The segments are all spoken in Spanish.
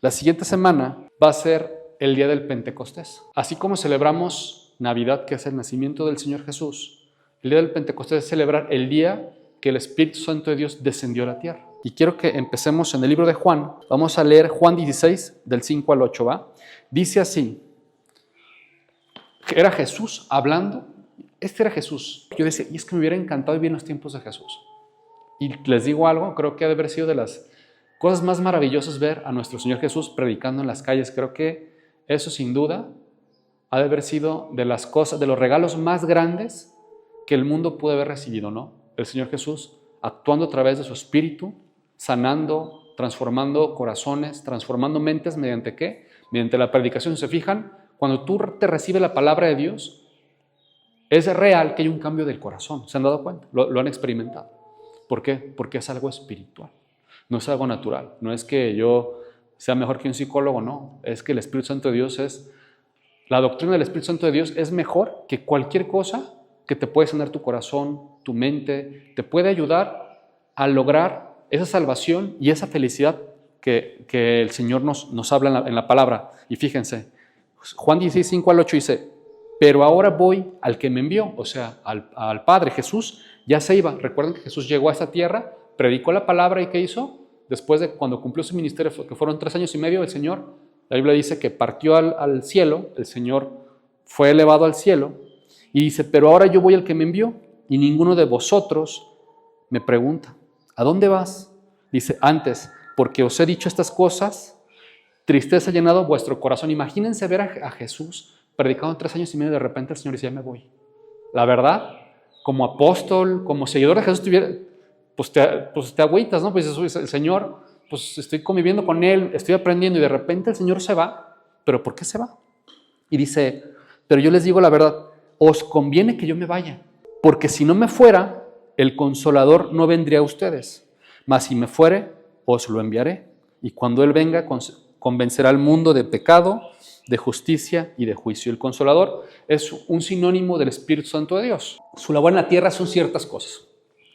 La siguiente semana va a ser el día del Pentecostés. Así como celebramos Navidad, que es el nacimiento del Señor Jesús, el día del Pentecostés es celebrar el día que el Espíritu Santo de Dios descendió a la tierra. Y quiero que empecemos en el libro de Juan. Vamos a leer Juan 16, del 5 al 8, ¿va? Dice así, era Jesús hablando, este era Jesús. Yo decía, y es que me hubiera encantado vivir en los tiempos de Jesús. Y les digo algo, creo que ha de haber sido de las cosas más maravillosas ver a nuestro Señor Jesús predicando en las calles. Creo que eso sin duda ha de haber sido de las cosas, de los regalos más grandes que el mundo pudo haber recibido, ¿no? El Señor Jesús actuando a través de su Espíritu, sanando, transformando corazones, transformando mentes, ¿mediante qué? Mediante la predicación. ¿Se fijan? Cuando tú te recibes la palabra de Dios, es real que hay un cambio del corazón. ¿Se han dado cuenta? Lo han experimentado. ¿Por qué? Porque es algo espiritual. No es algo natural. No es que yo sea mejor que un psicólogo, no. Es que el Espíritu Santo de Dios es... La doctrina del Espíritu Santo de Dios es mejor que cualquier cosa que te puede sanar tu corazón, tu mente. Te puede ayudar a lograr esa salvación y esa felicidad que el Señor nos habla en la palabra. Y fíjense, Juan 16, 5 al 8 dice, pero ahora voy al que me envió, o sea, al Padre. Jesús ya se iba. Recuerden que Jesús llegó a esta tierra, predicó la palabra y ¿qué hizo? Después de cuando cumplió su ministerio, que fueron 3 años y medio, el Señor, la Biblia dice que partió al cielo, el Señor fue elevado al cielo y dice, pero ahora yo voy al que me envió y ninguno de vosotros me pregunta, ¿a dónde vas? Dice, antes, porque os he dicho estas cosas, tristeza ha llenado vuestro corazón. Imagínense ver a Jesús predicando 3 años y medio, de repente el Señor dice, ya me voy. La verdad, como apóstol, como seguidor de Jesús, pues te agüitas, ¿no? Pues el Señor, pues estoy conviviendo con Él, estoy aprendiendo y de repente el Señor se va. ¿Pero por qué se va? Y dice, pero yo les digo la verdad, os conviene que yo me vaya, porque si no me fuera, el Consolador no vendría a ustedes, mas si me fuere, os lo enviaré. Y cuando Él venga, convencerá al mundo de pecado, de justicia y de juicio. El Consolador es un sinónimo del Espíritu Santo de Dios. Su labor en la tierra son ciertas cosas.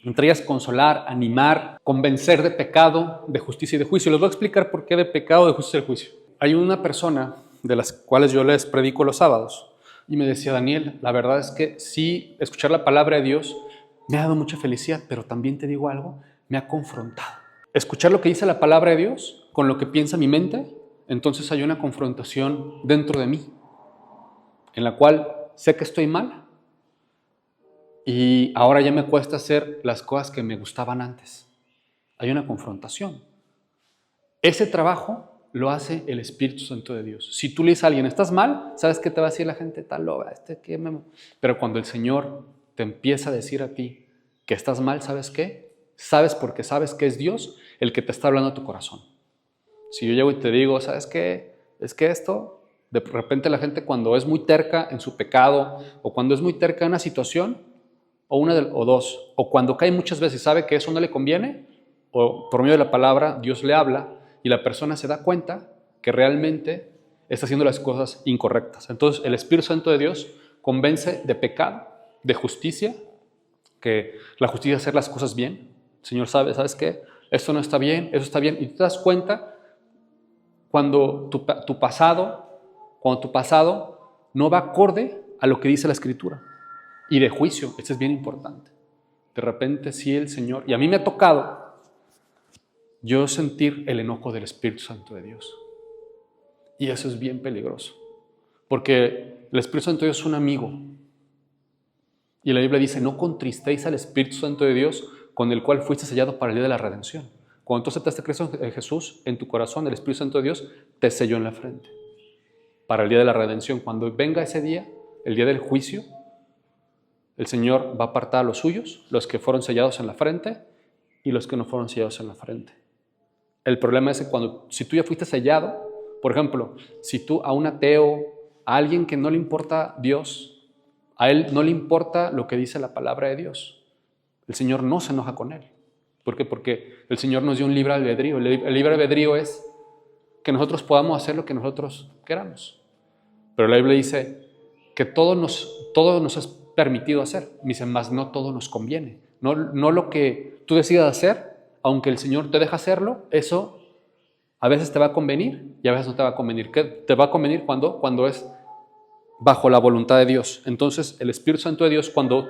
Entre ellas consolar, animar, convencer de pecado, de justicia y de juicio. Les voy a explicar por qué de pecado, de justicia y de juicio. Hay una persona de las cuales yo les predico los sábados y me decía, Daniel, la verdad es que sí, escuchar la palabra de Dios me ha dado mucha felicidad, pero también te digo algo, me ha confrontado. Escuchar lo que dice la palabra de Dios con lo que piensa mi mente, entonces hay una confrontación dentro de mí, en la cual sé que estoy mal y ahora ya me cuesta hacer las cosas que me gustaban antes. Hay una confrontación. Ese trabajo lo hace el Espíritu Santo de Dios. Si tú le dices a alguien, ¿estás mal? ¿Sabes qué te va a decir la gente? Tal loba, Pero cuando el Señor te empieza a decir a ti que estás mal, ¿sabes qué? Sabes porque sabes que es Dios el que te está hablando a tu corazón. Si yo llego y te digo, ¿sabes qué? Es que esto, de repente la gente cuando es muy terca en su pecado o cuando es muy terca en una situación, o dos, o cuando cae muchas veces y sabe que eso no le conviene, o por medio de la palabra Dios le habla y la persona se da cuenta que realmente está haciendo las cosas incorrectas. Entonces el Espíritu Santo de Dios convence de pecado, de justicia, que la justicia es hacer las cosas bien. El Señor sabe, ¿sabes qué? Esto no está bien, eso está bien. Y tú te das cuenta cuando tu pasado no va acorde a lo que dice la Escritura. Y de juicio, esto es bien importante. De repente sí el Señor, y a mí me ha tocado yo sentir el enojo del Espíritu Santo de Dios. Y eso es bien peligroso, porque el Espíritu Santo de Dios es un amigo. Y la Biblia dice, no contristéis al Espíritu Santo de Dios, con el cual fuiste sellado para el día de la redención. Cuando tú aceptaste a Cristo Jesús en tu corazón, el Espíritu Santo de Dios te selló en la frente para el día de la redención. Cuando venga ese día, el día del juicio, el Señor va a apartar a los suyos, los que fueron sellados en la frente y los que no fueron sellados en la frente. El problema es que si tú ya fuiste sellado, por ejemplo, si tú a un ateo, a alguien que no le importa Dios, a él no le importa lo que dice la palabra de Dios, el Señor no se enoja con él. ¿Por qué? Porque el Señor nos dio un libre albedrío. El libre albedrío es que nosotros podamos hacer lo que nosotros queramos. Pero la Biblia dice que todo nos es permitido hacer. Dice, mas no todo nos conviene. No lo que tú decidas hacer, aunque el Señor te deja hacerlo, eso a A veces te va a convenir y a veces no te va a convenir. ¿Qué te va a convenir cuando es bajo la voluntad de Dios? Entonces, el Espíritu Santo de Dios, cuando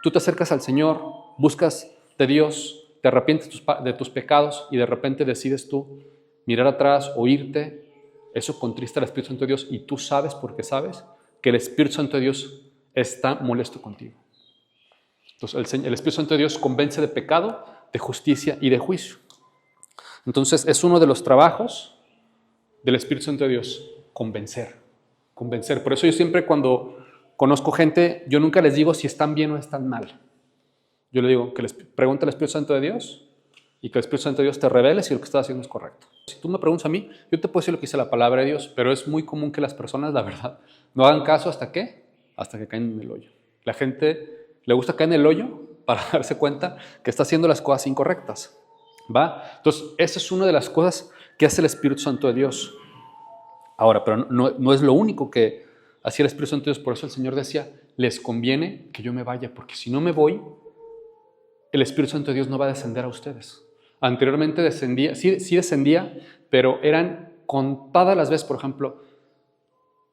tú te acercas al Señor, buscas de Dios, te arrepientes de tus pecados y de repente decides tú mirar atrás o irte, eso contrista al Espíritu Santo de Dios y tú sabes, porque sabes, que el Espíritu Santo de Dios está molesto contigo. Entonces, el Espíritu Santo de Dios convence de pecado, de justicia y de juicio. Entonces, es uno de los trabajos del Espíritu Santo de Dios, convencer. Por eso yo siempre cuando conozco gente, yo nunca les digo si están bien o están mal. Yo le digo que les pregunte al Espíritu Santo de Dios y que el Espíritu Santo de Dios te revele si lo que estás haciendo es correcto. Si tú me preguntas a mí, yo te puedo decir lo que dice la palabra de Dios, pero es muy común que las personas, la verdad, no hagan caso hasta que caen en el hoyo. La gente le gusta caer en el hoyo para darse cuenta que está haciendo las cosas incorrectas. ¿Va? Entonces, esa es una de las cosas que hace el Espíritu Santo de Dios. Ahora, pero no es lo único que hacía el Espíritu Santo de Dios. Por eso el Señor decía, les conviene que yo me vaya, porque si no me voy, el Espíritu Santo de Dios no va a descender a ustedes. Anteriormente descendía, sí descendía, pero eran contadas las veces, por ejemplo,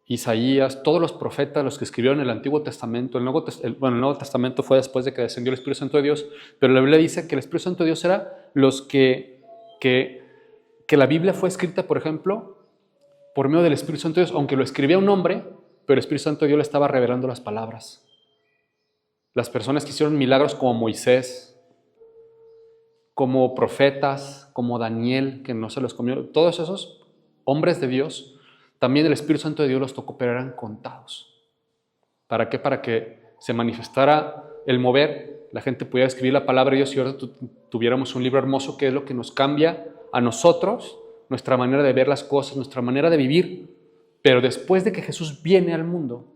Isaías, todos los profetas, los que escribieron el Antiguo Testamento, el Nuevo Testamento fue después de que descendió el Espíritu Santo de Dios, pero la Biblia dice que el Espíritu Santo de Dios era los que la Biblia fue escrita, por ejemplo, por medio del Espíritu Santo de Dios, aunque lo escribía un hombre, pero el Espíritu Santo de Dios le estaba revelando las palabras. Las personas que hicieron milagros como Moisés, como profetas, como Daniel, que no se los comió, todos esos hombres de Dios, también el Espíritu Santo de Dios los tocó, pero eran contados. ¿Para qué? Para que se manifestara el mover, la gente pudiera escribir la palabra de Dios y ahora tuviéramos un libro hermoso que es lo que nos cambia a nosotros, nuestra manera de ver las cosas, nuestra manera de vivir. Pero después de que Jesús viene al mundo,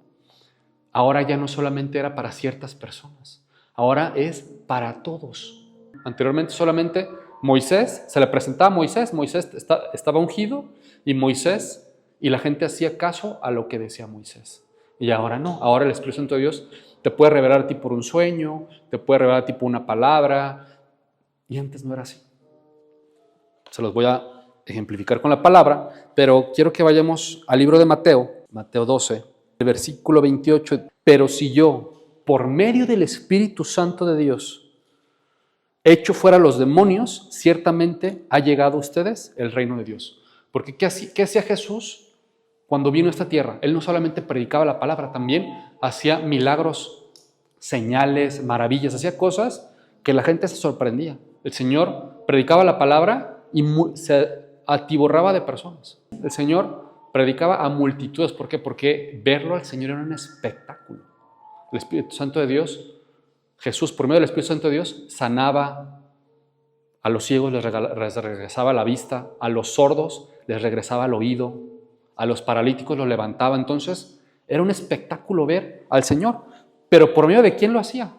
ahora ya no solamente era para ciertas personas, ahora es para todos. Anteriormente solamente Moisés, se le presentaba a Moisés estaba ungido y la gente hacía caso a lo que decía Moisés. Y ahora no, ahora el Espíritu Santo de Dios te puede revelar a ti por un sueño, te puede revelar a ti por una palabra, y antes no era así. Se los voy a ejemplificar con la palabra, pero quiero que vayamos al libro de Mateo 12, el versículo 28. Pero si yo, por medio del Espíritu Santo de Dios, echo fuera los demonios, ciertamente ha llegado a ustedes el reino de Dios. Porque ¿qué hacía Jesús cuando vino a esta tierra? Él no solamente predicaba la palabra, también hacía milagros, señales, maravillas, hacía cosas que la gente se sorprendía. El Señor predicaba la palabra y se atiborraba de personas. El Señor predicaba a multitudes. ¿Por qué? Porque verlo al Señor era un espectáculo. El Espíritu Santo de Dios, Jesús, por medio del Espíritu Santo de Dios, sanaba a los ciegos, les regresaba la vista, a los sordos les regresaba el oído, a los paralíticos los levantaba. Entonces, era un espectáculo ver al Señor. ¿Pero por medio de quién lo hacía?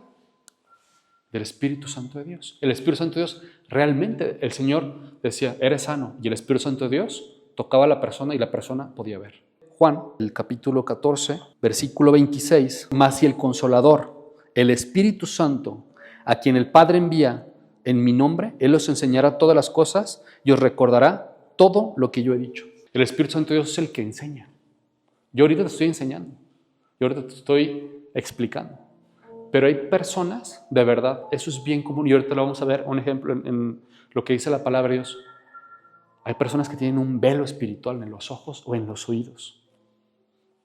Del Espíritu Santo de Dios. El Espíritu Santo de Dios, realmente el Señor decía, eres sano, y el Espíritu Santo de Dios tocaba a la persona y la persona podía ver. Juan, el capítulo 14, versículo 26, mas si el Consolador, el Espíritu Santo, a quien el Padre envía en mi nombre, Él os enseñará todas las cosas y os recordará todo lo que yo he dicho. El Espíritu Santo de Dios es el que enseña. Yo ahorita te estoy enseñando, yo ahorita te estoy explicando. Pero hay personas, de verdad, eso es bien común, y ahorita lo vamos a ver, un ejemplo en lo que dice la palabra de Dios. Hay personas que tienen un velo espiritual en los ojos o en los oídos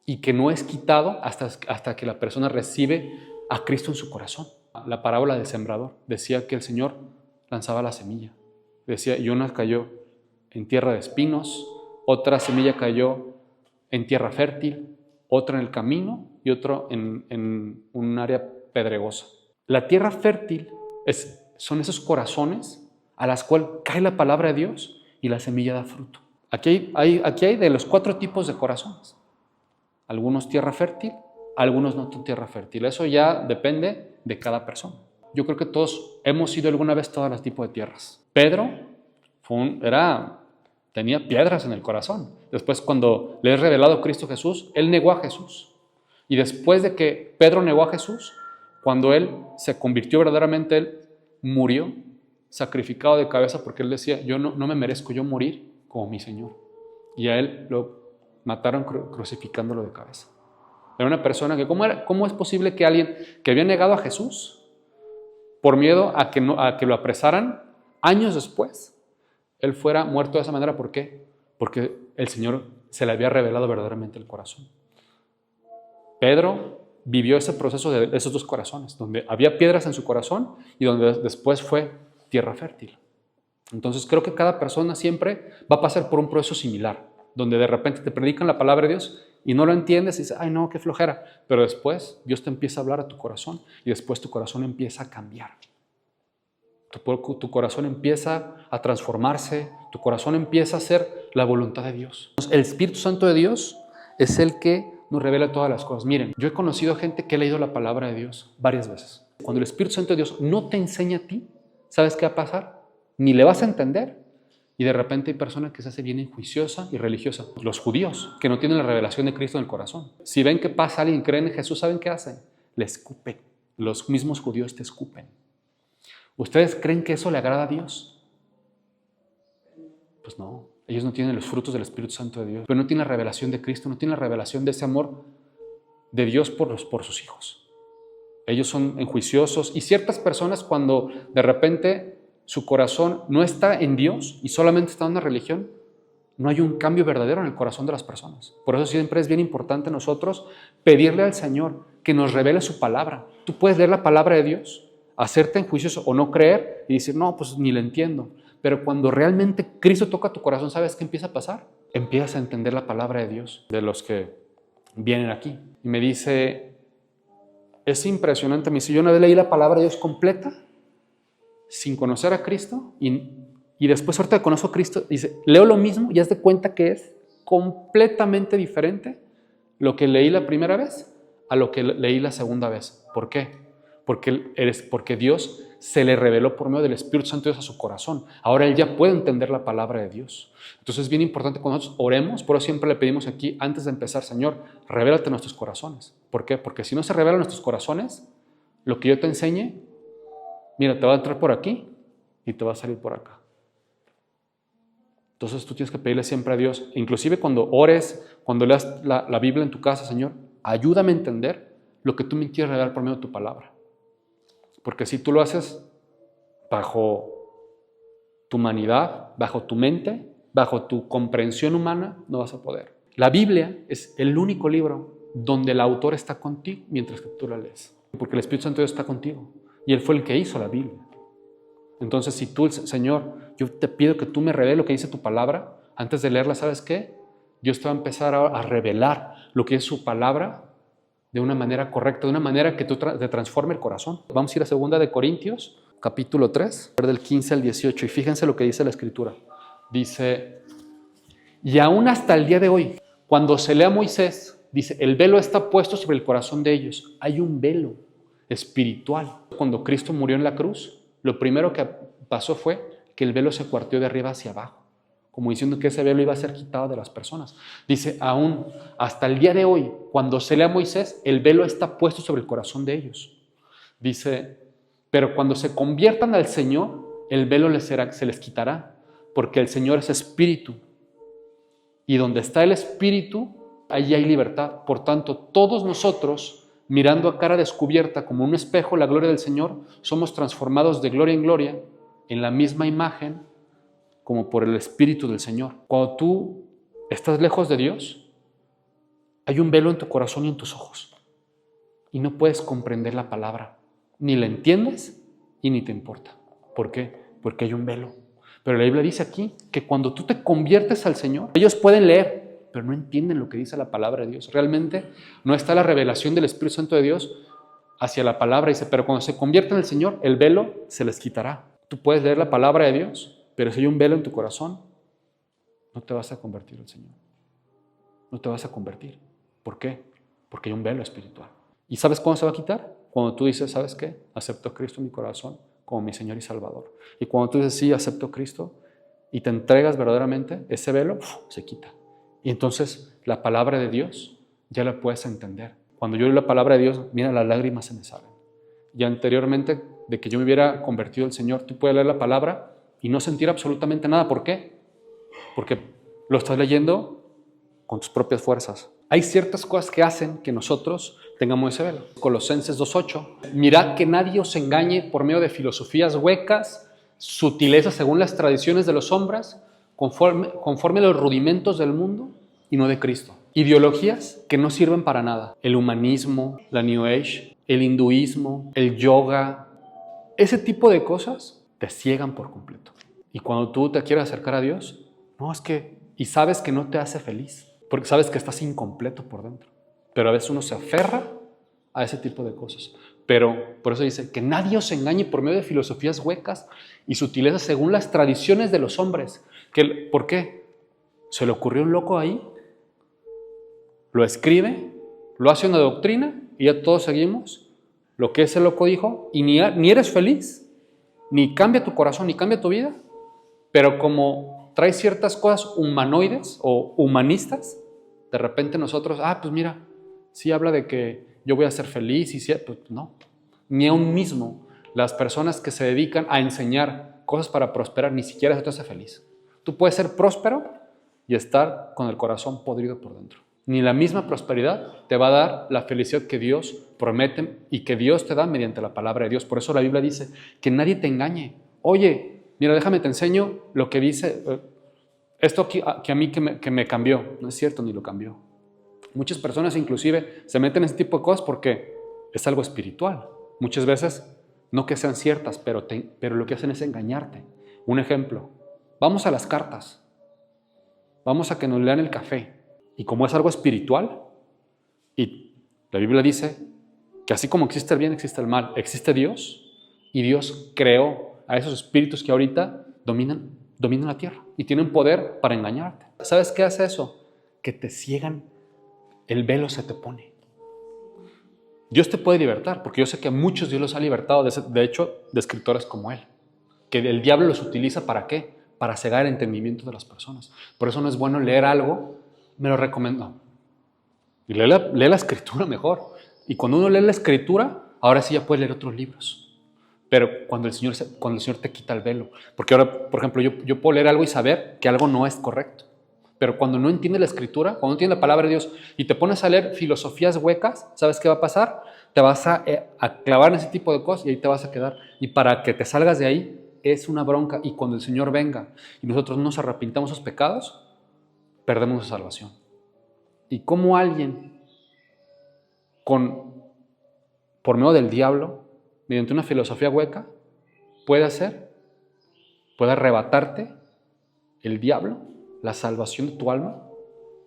y que no es quitado hasta que la persona recibe a Cristo en su corazón. La parábola del sembrador decía que el Señor lanzaba la semilla. Decía, y una cayó en tierra de espinos, otra semilla cayó en tierra fértil, otra en el camino y otra en un área pedregosa. La tierra fértil son esos corazones a las cuales cae la palabra de Dios y la semilla da fruto. Aquí hay de los 4 tipos de corazones. Algunos tierra fértil, algunos no tierra fértil. Eso ya depende de cada persona. Yo creo que todos hemos ido alguna vez todos los tipos de tierras. Pedro tenía piedras en el corazón. Después, cuando le es revelado Cristo Jesús, él negó a Jesús. Y después de que Pedro negó a Jesús, cuando él se convirtió verdaderamente, él murió sacrificado de cabeza, porque él decía, yo no me merezco yo morir como mi Señor. Y a él lo mataron crucificándolo de cabeza. Era una persona que, ¿cómo es posible que alguien que había negado a Jesús por miedo a que lo apresaran años después, él fuera muerto de esa manera? ¿Por qué? Porque el Señor se le había revelado verdaderamente el corazón. Pedro vivió ese proceso de esos dos corazones, donde había piedras en su corazón y donde después fue tierra fértil. Entonces creo que cada persona siempre va a pasar por un proceso similar, donde de repente te predican la palabra de Dios y no lo entiendes y dices, ay no, qué flojera. Pero después Dios te empieza a hablar a tu corazón y después tu corazón empieza a cambiar. Tu corazón empieza a transformarse, tu corazón empieza a hacer la voluntad de Dios. El Espíritu Santo de Dios es el que nos revela todas las cosas. Miren, yo he conocido gente que ha leído la palabra de Dios varias veces. Cuando el Espíritu Santo de Dios no te enseña a ti, ¿sabes qué va a pasar? Ni le vas a entender. Y de repente hay personas que se hace bien enjuiciosa y religiosa. Los judíos, que no tienen la revelación de Cristo en el corazón. Si ven que pasa alguien y creen en Jesús, ¿saben qué hacen? Le escupen. Los mismos judíos te escupen. ¿Ustedes creen que eso le agrada a Dios? Pues no. Ellos no tienen los frutos del Espíritu Santo de Dios. Pero no tienen la revelación de Cristo, no tienen la revelación de ese amor de Dios por sus hijos. Ellos son enjuiciosos. Y ciertas personas, cuando de repente su corazón no está en Dios y solamente está en una religión, no hay un cambio verdadero en el corazón de las personas. Por eso siempre es bien importante nosotros pedirle al Señor que nos revele su palabra. Tú puedes leer la palabra de Dios, hacerte enjuicioso o no creer y decir, no, pues ni la entiendo. Pero cuando realmente Cristo toca tu corazón, ¿sabes qué empieza a pasar? Empiezas a entender la palabra de Dios, de los que vienen aquí. Y me dice, es impresionante, me dice, yo una vez leí la palabra de Dios completa, sin conocer a Cristo, y después ahorita que conozco a Cristo, dice, leo lo mismo y haz de cuenta que es completamente diferente lo que leí la primera vez a lo que leí la segunda vez. ¿Por qué? Porque Dios se le reveló por medio del Espíritu Santo de Dios a su corazón. Ahora él ya puede entender la palabra de Dios. Entonces es bien importante cuando nosotros oremos, por eso siempre le pedimos aquí, antes de empezar, Señor, revélate nuestros corazones. ¿Por qué? Porque si no se revelan nuestros corazones, lo que yo te enseñe, mira, te va a entrar por aquí y te va a salir por acá. Entonces tú tienes que pedirle siempre a Dios, inclusive cuando ores, cuando leas la Biblia en tu casa, Señor, ayúdame a entender lo que tú me quieres revelar por medio de tu palabra. Porque si tú lo haces bajo tu humanidad, bajo tu mente, bajo tu comprensión humana, no vas a poder. La Biblia es el único libro donde el autor está contigo mientras que tú la lees. Porque el Espíritu Santo de Dios está contigo. Y Él fue el que hizo la Biblia. Entonces, si tú, Señor, yo te pido que tú me reveles lo que dice tu palabra, antes de leerla, ¿sabes qué? Dios te va a empezar a revelar lo que es su palabra de una manera correcta, de una manera que te transforme el corazón. Vamos a ir a 2 de Corintios, capítulo 3, del 15 al 18, y fíjense lo que dice la Escritura. Dice, y aún hasta el día de hoy, cuando se lee a Moisés, dice, el velo está puesto sobre el corazón de ellos. Hay un velo espiritual. Cuando Cristo murió en la cruz, lo primero que pasó fue que el velo se cuarteó de arriba hacia abajo, como diciendo que ese velo iba a ser quitado de las personas. Dice, aún hasta el día de hoy, cuando se lee a Moisés, el velo está puesto sobre el corazón de ellos. Dice, pero cuando se conviertan al Señor, el velo se les quitará, porque el Señor es espíritu. Y donde está el espíritu, allí hay libertad. Por tanto, todos nosotros, mirando a cara descubierta como un espejo la gloria del Señor, somos transformados de gloria en gloria en la misma imagen como por el Espíritu del Señor. Cuando tú estás lejos de Dios, hay un velo en tu corazón y en tus ojos y no puedes comprender la palabra, ni la entiendes y ni te importa. ¿Por qué? Porque hay un velo. Pero la Biblia dice aquí que cuando tú te conviertes al Señor, ellos pueden leer, pero no entienden lo que dice la palabra de Dios. Realmente no está la revelación del Espíritu Santo de Dios hacia la palabra. Dice, pero cuando se convierten al Señor, el velo se les quitará. Tú puedes leer la palabra de Dios, pero si hay un velo en tu corazón, no te vas a convertir al Señor. No te vas a convertir. ¿Por qué? Porque hay un velo espiritual. ¿Y sabes cuándo se va a quitar? Cuando tú dices, ¿sabes qué? Acepto a Cristo en mi corazón como mi Señor y Salvador. Y cuando tú dices, sí, acepto a Cristo, y te entregas verdaderamente, ese velo se quita. Y entonces la palabra de Dios ya la puedes entender. Cuando yo leo la palabra de Dios, mira, las lágrimas se me salen. Y anteriormente de que yo me hubiera convertido al Señor, tú puedes leer la palabra y no sentir absolutamente nada. ¿Por qué? porque lo estás leyendo con tus propias fuerzas. Hay ciertas cosas que hacen que nosotros tengamos ese velo. Colosenses 2:8. Mirad que nadie os engañe por medio de filosofías huecas, sutilezas según las tradiciones de los hombres, conforme a los rudimentos del mundo y no de Cristo. Ideologías que no sirven para nada. El humanismo, la New Age, el hinduismo, el yoga. Ese tipo de cosas te ciegan por completo. Y cuando tú te quieres acercar a Dios, y sabes que no te hace feliz, porque sabes que estás incompleto por dentro. Pero a veces uno se aferra a ese tipo de cosas. Pero por eso dice, que nadie os engañe por medio de filosofías huecas y sutilezas según las tradiciones de los hombres. ¿Por qué? ¿Se le ocurrió un loco ahí? Lo escribe, lo hace una doctrina y ya todos seguimos lo que ese loco dijo y ni eres feliz, ni cambia tu corazón, ni cambia tu vida. Pero como trae ciertas cosas humanoides o humanistas, de repente nosotros, pues mira, sí habla de que yo voy a ser feliz y sí, pues no. Ni aún mismo las personas que se dedican a enseñar cosas para prosperar, ni siquiera eso te hace feliz. Tú puedes ser próspero y estar con el corazón podrido por dentro. Ni la misma prosperidad te va a dar la felicidad que Dios promete y que Dios te da mediante la palabra de Dios. Por eso la Biblia dice que nadie te engañe. Oye, mira, déjame te enseño lo que dice esto que a mí que me cambió. No es cierto, ni lo cambió. Muchas personas inclusive se meten en ese tipo de cosas porque es algo espiritual. Muchas veces, no que sean ciertas, pero lo que hacen es engañarte. Un ejemplo, vamos a las cartas. Vamos a que nos lean el café. Y como es algo espiritual, y la Biblia dice que así como existe el bien, existe el mal. Existe Dios, y Dios creó a esos espíritus que ahorita dominan la tierra y tienen poder para engañarte. ¿Sabes qué hace eso? Que te ciegan, el velo se te pone. Dios te puede libertar, porque yo sé que a muchos Dios los ha libertado, de hecho, de escritores como él. Que el diablo los utiliza ¿para qué? Para cegar el entendimiento de las personas. Por eso no es bueno leer algo, me lo recomiendo. Y lee la escritura mejor. Y cuando uno lee la escritura, ahora sí ya puede leer otros libros. Pero cuando el Señor te quita el velo. Porque ahora, por ejemplo, yo puedo leer algo y saber que algo no es correcto. Pero cuando no entiendes la escritura, cuando no entiendes la palabra de Dios y te pones a leer filosofías huecas, ¿sabes qué va a pasar? Te vas a clavar en ese tipo de cosas y ahí te vas a quedar. Y para que te salgas de ahí es una bronca. Y cuando el Señor venga y nosotros nos arrepintamos de esos pecados, perdemos la salvación. ¿Y cómo alguien por medio del diablo, mediante una filosofía hueca, puede arrebatarte el diablo la salvación de tu alma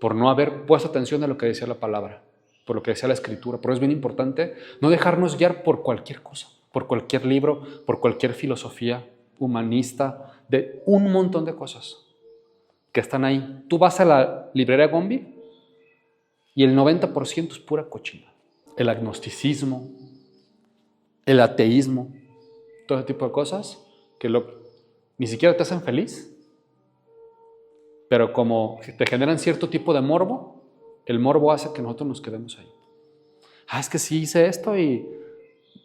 por no haber puesto atención a lo que decía la palabra, por lo que decía la escritura? Por eso es bien importante no dejarnos guiar por cualquier cosa, por cualquier libro, por cualquier filosofía humanista, de un montón de cosas que están ahí. Tú vas a la librería Gombi y el 90% es pura cochina. El agnosticismo, el ateísmo, todo ese tipo de cosas que ni siquiera te hacen feliz, pero como te generan cierto tipo de morbo, el morbo hace que nosotros nos quedemos ahí. Es que sí hice esto y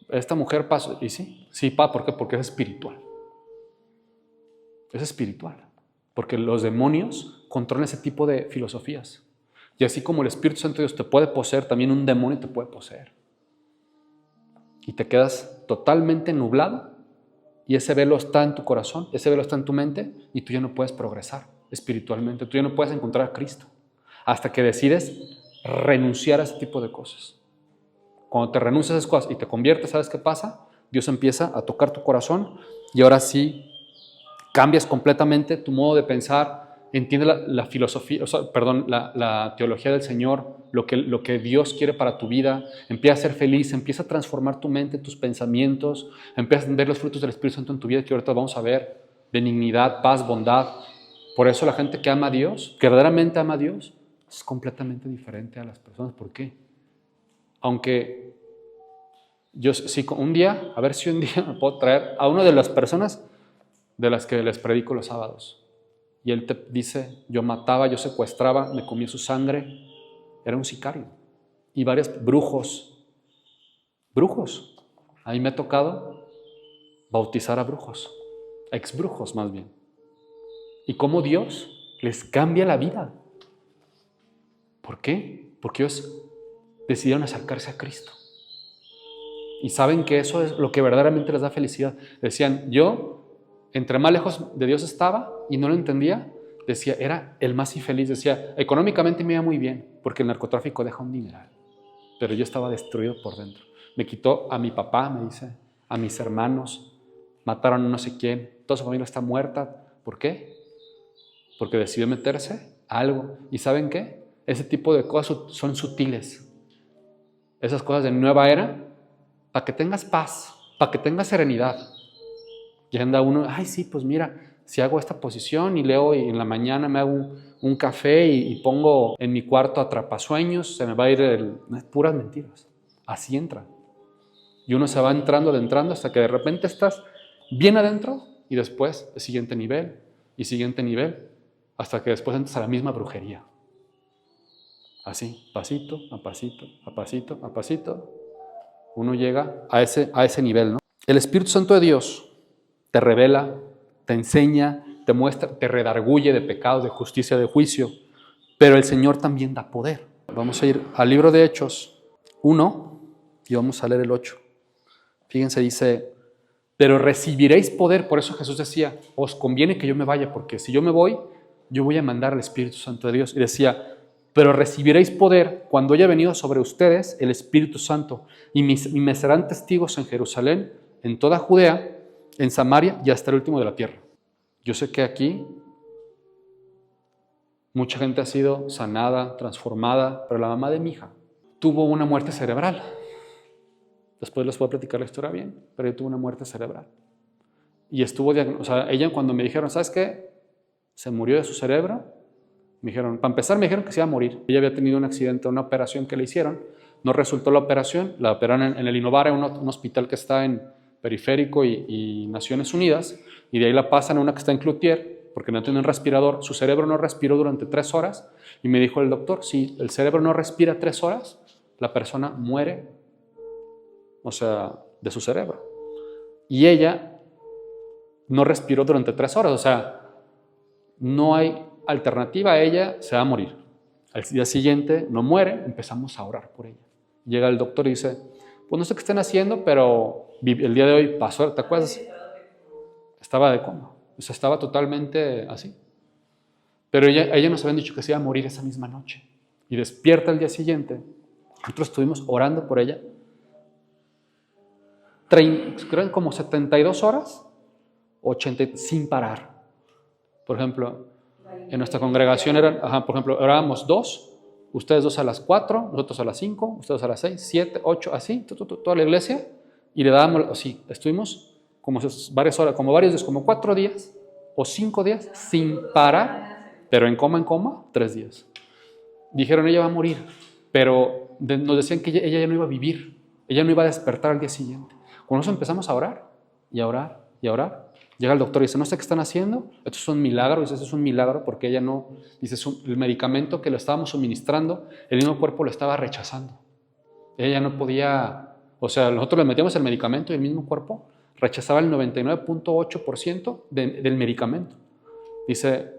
esta mujer pasó. Y sí, ¿por qué? Porque es espiritual. Es espiritual. Porque los demonios controlan ese tipo de filosofías. Y así como el Espíritu Santo de Dios te puede poseer, también un demonio te puede poseer. Y te quedas totalmente nublado y ese velo está en tu corazón, ese velo está en tu mente y tú ya no puedes progresar espiritualmente, tú ya no puedes encontrar a Cristo hasta que decides renunciar a ese tipo de cosas. Cuando te renuncias a esas cosas y te conviertes, ¿sabes qué pasa? Dios empieza a tocar tu corazón y ahora sí cambias completamente tu modo de pensar, entiendes la filosofía, la teología del Señor, lo que Dios quiere para tu vida, empieza a ser feliz, empieza a transformar tu mente, tus pensamientos, empieza a ver los frutos del Espíritu Santo en tu vida, que ahorita vamos a ver: benignidad, paz, bondad. Por eso la gente que ama a Dios, que verdaderamente ama a Dios, es completamente diferente a las personas. ¿Por qué? Aunque a ver si un día me puedo traer a una de las personas de las que les predico los sábados. Y él te dice: yo mataba, yo secuestraba, me comí su sangre. Era un sicario. Y varios brujos. A mí me ha tocado bautizar a brujos, exbrujos más bien. Y cómo Dios les cambia la vida. ¿Por qué? Porque ellos decidieron acercarse a Cristo. Y saben que eso es lo que verdaderamente les da felicidad. Decían, yo, entre más lejos de Dios estaba y no lo entendía, decía, era el más infeliz. Decía, económicamente me iba muy bien, porque el narcotráfico deja un dineral. Pero yo estaba destruido por dentro. Me quitó a mi papá, me dice, a mis hermanos, mataron a no sé quién, toda su familia está muerta. ¿Por qué? Porque decidió meterse a algo. ¿Y saben qué? Ese tipo de cosas son sutiles. Esas cosas de nueva era, para que tengas paz, para que tengas serenidad. Y anda uno, ay sí, pues mira, si hago esta posición y leo y en la mañana me hago un café y pongo en mi cuarto atrapasueños, se me va a ir puras mentiras. Así entra. Y uno se va entrando hasta que de repente estás bien adentro y después el siguiente nivel y siguiente nivel, hasta que después entras a la misma brujería. Así, pasito a pasito, a pasito, a pasito, uno llega a ese nivel, ¿no? El Espíritu Santo de Dios te revela, te enseña, te muestra, te redarguye de pecado, de justicia, de juicio, pero el Señor también da poder. Vamos a ir al libro de Hechos 1 y vamos a leer el 8. Fíjense, dice, pero recibiréis poder. Por eso Jesús decía, os conviene que yo me vaya, porque si yo me voy, yo voy a mandar al Espíritu Santo de Dios. Y decía, pero recibiréis poder cuando haya venido sobre ustedes el Espíritu Santo, y me serán testigos en Jerusalén, en toda Judea, en Samaria y hasta el último de la tierra. Yo sé que aquí mucha gente ha sido sanada, transformada, pero la mamá de mi hija tuvo una muerte cerebral. Después les puedo platicar la historia bien, pero ella tuvo una muerte cerebral. Y estuvo, o sea, ella cuando me dijeron, ¿sabes qué? Se murió de su cerebro. Me dijeron, para empezar me dijeron que se iba a morir. Ella había tenido un accidente, una operación que le hicieron. No resultó la operación, la operaron en el Innovare, un hospital que está en Periférico y Naciones Unidas, y de ahí la pasan a una que está en Cloutier, porque no tiene un respirador. Su cerebro no respiró durante 3 horas, y me dijo el doctor, si el cerebro no respira 3 horas, la persona muere, o sea, de su cerebro. Y ella no respiró durante 3 horas, o sea, no hay alternativa, ella se va a morir. Al día siguiente no muere, empezamos a orar por ella. Llega el doctor y dice, pues no sé qué estén haciendo, pero el día de hoy pasó, ¿te acuerdas? Estaba de coma, o sea, estaba totalmente así. Pero ella nos habían dicho que se iba a morir esa misma noche. Y despierta el día siguiente. Nosotros estuvimos orando por ella. Creo como 72 horas, 80 sin parar. Por ejemplo, en nuestra congregación por ejemplo, orábamos 2, ustedes 2 a las 4, nosotros a las 5, ustedes a las 6, 7, 8, así, toda la iglesia, y le dábamos, así, estuvimos como varias horas, como varios días, como 4 días o 5 días sin parar, pero en coma, 3 días. Dijeron, ella va a morir, pero nos decían que ella ya no iba a vivir, ella no iba a despertar al día siguiente. Cuando nosotros empezamos a orar, y a orar, y a orar, llega el doctor y dice, no sé qué están haciendo, esto es un milagro. Dice, esto es un milagro porque ella no, dice, el medicamento que le estábamos suministrando, el mismo cuerpo lo estaba rechazando. Ella no podía, o sea, nosotros le metíamos el medicamento y el mismo cuerpo rechazaba el 99.8% del medicamento. Dice,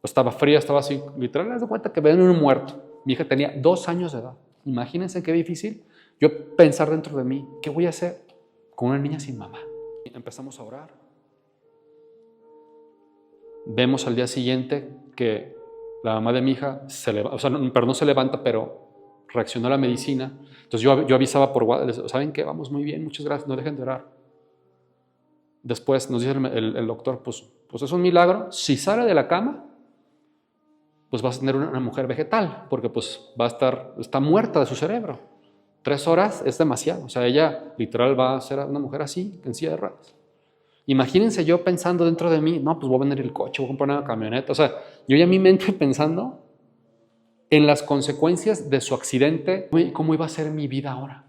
estaba fría, estaba así, literal, les doy cuenta que ven un muerto. Mi hija tenía 2 años de edad. Imagínense qué difícil yo pensar dentro de mí, ¿qué voy a hacer con una niña sin mamá? Empezamos a orar. Vemos al día siguiente que la mamá de mi hija no se levanta, pero reaccionó a la medicina. Entonces yo avisaba por WhatsApp, ¿saben qué? Vamos muy bien, muchas gracias, no dejen de orar. Después nos dice el doctor, pues es un milagro. Si sale de la cama, pues vas a tener una mujer vegetal, porque pues está muerta de su cerebro. 3 horas es demasiado. O sea, ella literal va a ser una mujer así, en silla de ruedas. Imagínense yo pensando dentro de mí, no, pues voy a vender el coche, voy a comprar una camioneta. O sea, yo ya en mi mente pensando en las consecuencias de su accidente, cómo iba a ser mi vida ahora.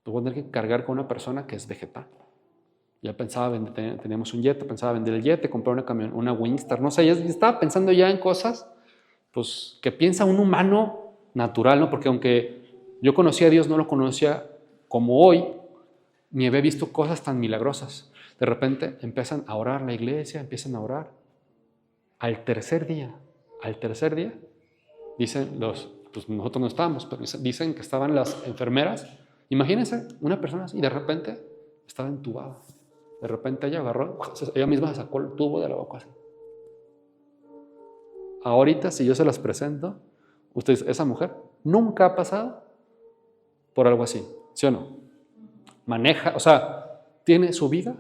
Pues voy a tener que cargar con una persona que es vegetal. Ya pensaba teníamos un Jetta, pensaba vender el Jetta, comprar una Winstar, no sé, ya estaba pensando ya en cosas, pues, que piensa un humano natural, ¿no? Porque aunque yo conocía a Dios, no lo conocía como hoy, ni había visto cosas tan milagrosas. De repente empiezan a orar la iglesia, empiezan a orar. Al tercer día, dicen pues nosotros no estábamos, pero dicen que estaban las enfermeras. Imagínense, una persona así, y de repente estaba entubada. De repente ella agarró, ella misma se sacó el tubo de la boca así. Ahorita, si yo se las presento, ustedes, esa mujer nunca ha pasado por algo así, ¿sí o no? Maneja, o sea, tiene su vida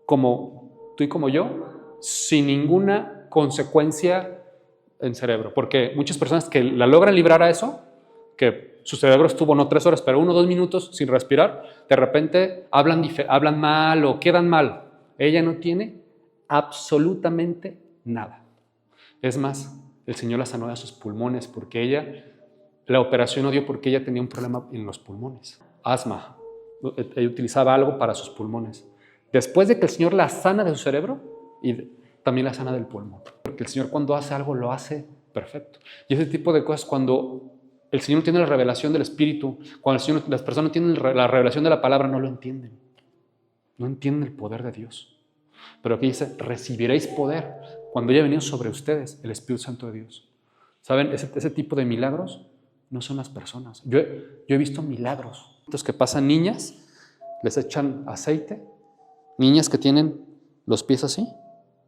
como tú y como yo, sin ninguna consecuencia en cerebro. Porque muchas personas que la logran librar a eso, que su cerebro estuvo no 3 horas, pero 1 o 2 minutos sin respirar, de repente hablan mal o quedan mal. Ella no tiene absolutamente nada. Es más, el Señor la sanó de sus pulmones porque la operación no dio porque ella tenía un problema en los pulmones. Asma. Ella utilizaba algo para sus pulmones. Después de que el Señor la sana de su cerebro, y también la sana del pulmón. Porque el Señor cuando hace algo lo hace perfecto. Y ese tipo de cosas, cuando el Señor tiene la revelación del Espíritu, cuando las personas no tienen la revelación de la palabra, no lo entienden. No entienden el poder de Dios. Pero aquí dice, recibiréis poder cuando haya venido sobre ustedes el Espíritu Santo de Dios. ¿Saben? Ese tipo de milagros no son las personas. Yo he visto milagros. Entonces que pasan niñas, les echan aceite, niñas que tienen los pies así,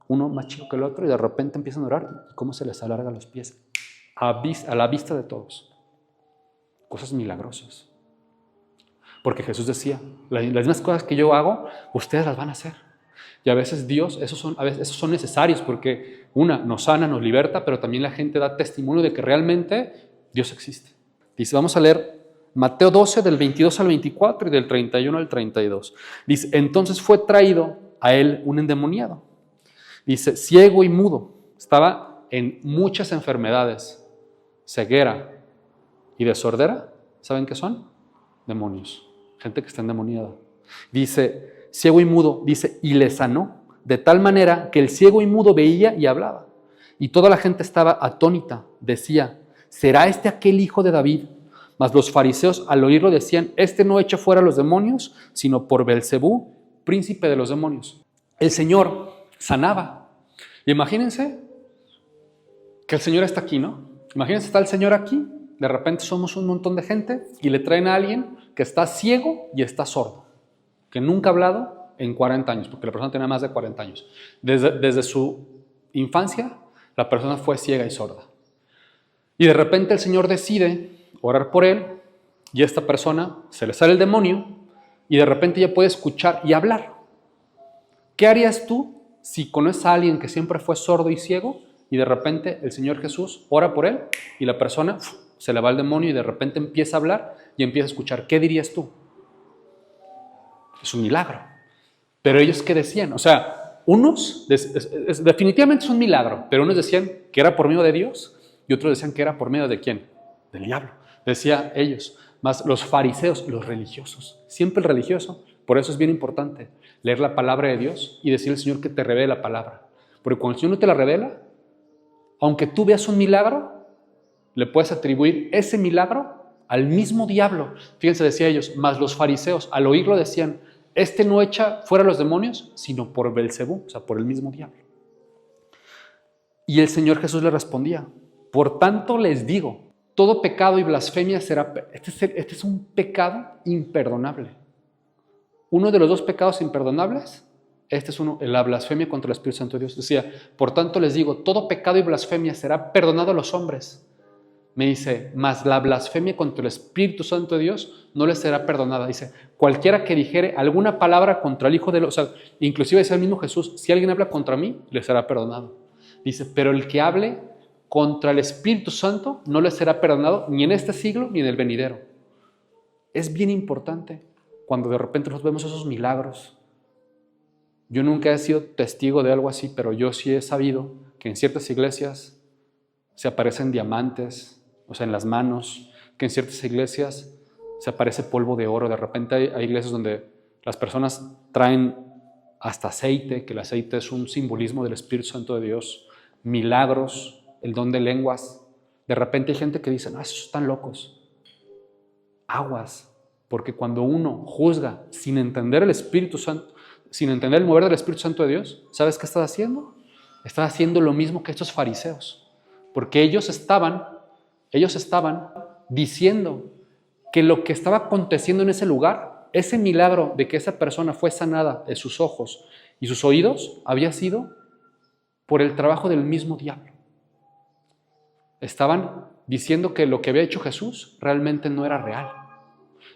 uno más chico que el otro, y de repente empiezan a orar, y cómo se les alargan los pies a la vista de todos. Cosas milagrosas. Porque Jesús decía, las mismas cosas que yo hago, ustedes las van a hacer. Y a veces Dios, esos son necesarios porque nos sana, nos liberta, pero también la gente da testimonio de que realmente Dios existe. Dice, vamos a leer Mateo 12 del 22 al 24 y del 31 al 32. Dice, entonces fue traído a él un endemoniado. Dice, ciego y mudo. Estaba en muchas enfermedades, ceguera y de sordera. ¿Saben qué son? Demonios. Gente que está endemoniada. Dice, ciego y mudo, dice, y le sanó, de tal manera que el ciego y mudo veía y hablaba. Y toda la gente estaba atónita, decía, ¿será este aquel hijo de David? Mas los fariseos al oírlo decían, este no echa fuera a los demonios, sino por Belcebú, príncipe de los demonios. El Señor sanaba. Y imagínense que el Señor está aquí, ¿no? Imagínense, está el Señor aquí, de repente somos un montón de gente y le traen a alguien que está ciego y está sordo, que nunca ha hablado en 40 años, porque la persona tenía más de 40 años. Desde su infancia, la persona fue ciega y sorda. Y de repente el Señor decide orar por él, y a esta persona se le sale el demonio, y de repente ya puede escuchar y hablar. ¿Qué harías tú si conoces a alguien que siempre fue sordo y ciego, y de repente el Señor Jesús ora por él, y la persona se le va el demonio, y de repente empieza a hablar, y empieza a escuchar? ¿Qué dirías tú? Es un milagro. Pero ellos, ¿qué decían? O sea, unos, definitivamente es un milagro, pero unos decían que era por medio de Dios, y otros decían que era por medio de ¿quién? Del diablo. Decía ellos. Más los fariseos, los religiosos. Siempre el religioso. Por eso es bien importante leer la palabra de Dios y decirle al Señor que te revele la palabra. Porque cuando el Señor no te la revela, aunque tú veas un milagro, le puedes atribuir ese milagro al mismo diablo. Fíjense, decía ellos, más los fariseos al oírlo decían, este no echa fuera los demonios, sino por Belcebú, o sea, por el mismo diablo. Y el Señor Jesús le respondía, por tanto les digo, todo pecado y blasfemia será... Este es un pecado imperdonable. Uno de los 2 pecados imperdonables, este es uno, la blasfemia contra el Espíritu Santo de Dios. Decía, por tanto les digo, todo pecado y blasfemia será perdonado a los hombres. Me dice, mas la blasfemia contra el Espíritu Santo de Dios no les será perdonada. Dice, cualquiera que dijere alguna palabra contra el Hijo de Dios, o sea, inclusive dice el mismo Jesús, si alguien habla contra mí, le será perdonado. Dice, pero el que hable contra el Espíritu Santo no le será perdonado ni en este siglo ni en el venidero. Es bien importante cuando de repente nos vemos esos milagros. Yo nunca he sido testigo de algo así, pero yo sí he sabido que en ciertas iglesias se aparecen diamantes, o sea, en las manos, que en ciertas iglesias se aparece polvo de oro. De repente hay iglesias donde las personas traen hasta aceite, que el aceite es un simbolismo del Espíritu Santo de Dios, milagros, el don de lenguas. De repente hay gente que dice, esos están locos. Aguas, porque cuando uno juzga sin entender el Espíritu Santo, sin entender el mover del Espíritu Santo de Dios, ¿sabes qué estás haciendo? Estás haciendo lo mismo que estos fariseos, porque ellos estaban diciendo que lo que estaba aconteciendo en ese lugar, ese milagro de que esa persona fue sanada de sus ojos y sus oídos, había sido por el trabajo del mismo diablo. Estaban diciendo que lo que había hecho Jesús realmente no era real.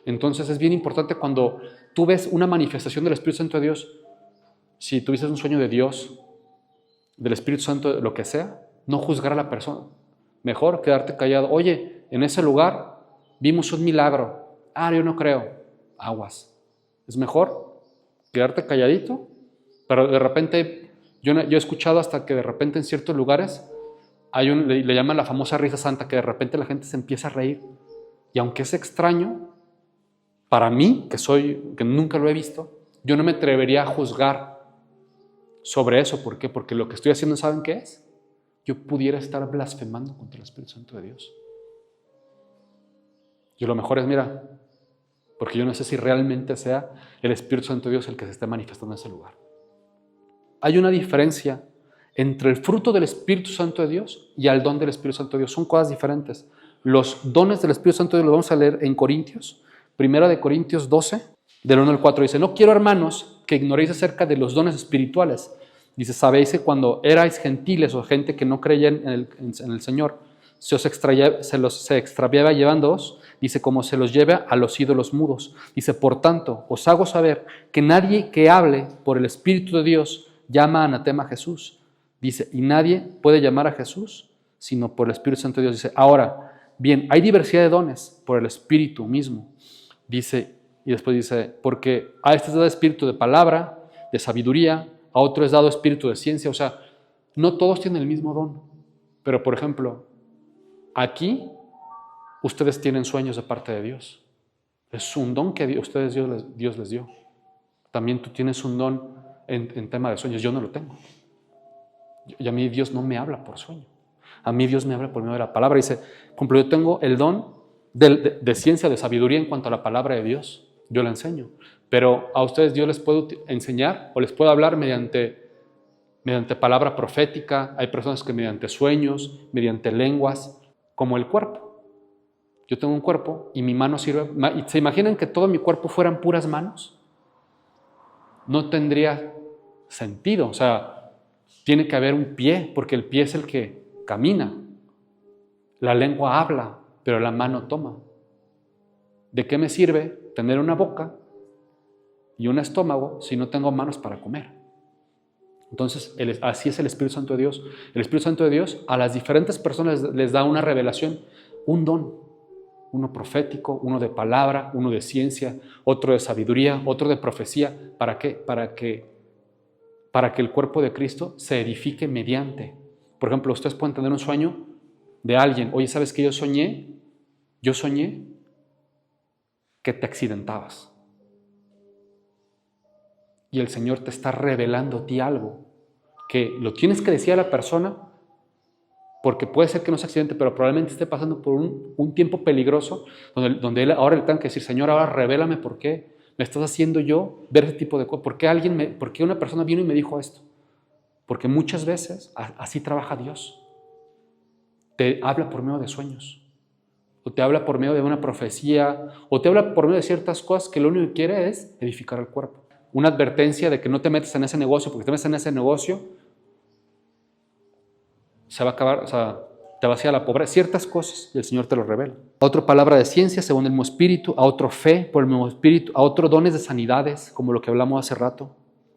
Entonces es bien importante cuando tú ves una manifestación del Espíritu Santo de Dios, si tuviste un sueño de Dios, del Espíritu Santo, lo que sea, no juzgar a la persona. Mejor quedarte callado. Oye, en ese lugar vimos un milagro. Yo no creo. Aguas. Es mejor quedarte calladito, pero de repente, yo he escuchado hasta que de repente en ciertos lugares le llaman la famosa risa santa, que de repente la gente se empieza a reír. Y aunque es extraño, para mí, que nunca lo he visto, yo no me atrevería a juzgar sobre eso. ¿Por qué? Porque lo que estoy haciendo, ¿saben qué es? Yo pudiera estar blasfemando contra el Espíritu Santo de Dios. Y lo mejor es, mira, porque yo no sé si realmente sea el Espíritu Santo de Dios el que se esté manifestando en ese lugar. Hay una diferencia entre el fruto del Espíritu Santo de Dios y el don del Espíritu Santo de Dios. Son cosas diferentes. Los dones del Espíritu Santo de Dios los vamos a leer en Corintios. Primera de Corintios 12, del 1 al 4, dice: no quiero, hermanos, que ignoréis acerca de los dones espirituales. Dice: sabéis que cuando erais gentiles o gente que no creía en el Señor, se extraviaba llevándoos, dice, como se los lleva a los ídolos mudos. Dice: por tanto, os hago saber que nadie que hable por el Espíritu de Dios llama anatema a Jesús. Dice: y nadie puede llamar a Jesús sino por el Espíritu Santo de Dios. Dice: ahora, bien, hay diversidad de dones por el Espíritu mismo. Dice, y después dice: porque a este es dado espíritu de palabra, de sabiduría, a otro es dado espíritu de ciencia. O sea, no todos tienen el mismo don. Pero, por ejemplo, aquí ustedes tienen sueños de parte de Dios. Es un don que Dios les dio. También tú tienes un don en tema de sueños. Yo no lo tengo. Y a mí Dios no me habla por sueño. A mí Dios me habla por medio de la palabra. Dice, por ejemplo, yo tengo el don de ciencia, de sabiduría en cuanto a la palabra de Dios. Yo la enseño. Pero a ustedes Dios les puede enseñar o les puede hablar mediante palabra profética. Hay personas que mediante sueños, mediante lenguas, como el cuerpo. Yo tengo un cuerpo y mi mano sirve. ¿Se imaginan que todo mi cuerpo fueran puras manos? No tendría sentido. O sea, tiene que haber un pie, porque el pie es el que camina. La lengua habla, pero la mano toma. ¿De qué me sirve tener una boca y un estómago si no tengo manos para comer? Entonces, así es el Espíritu Santo de Dios. El Espíritu Santo de Dios a las diferentes personas les da una revelación, un don. Uno profético, uno de palabra, uno de ciencia, otro de sabiduría, otro de profecía. ¿Para qué? Para que el cuerpo de Cristo se edifique mediante. Por ejemplo, ustedes pueden tener un sueño de alguien. Oye, ¿sabes qué? Yo soñé que te accidentabas. Y el Señor te está revelando a ti algo que lo tienes que decir a la persona, porque puede ser que no se accidente, pero probablemente esté pasando por un tiempo peligroso donde él ahora le tenga que decir: Señor, ahora revélame por qué me estás haciendo yo ver ese tipo de cosas. ¿Por qué una persona vino y me dijo esto? Porque muchas veces así trabaja Dios. Te habla por medio de sueños, o te habla por medio de una profecía, o te habla por medio de ciertas cosas que lo único que quiere es edificar el cuerpo. Una advertencia de que no te metas en ese negocio, porque te metes en ese negocio, se va a acabar, o sea, te vas a ir a la pobreza. Ciertas cosas, y el Señor te lo revela. A otro palabra de ciencia, según el mismo Espíritu, a otro fe, por el mismo Espíritu, a otro dones de sanidades, como lo que hablamos hace rato,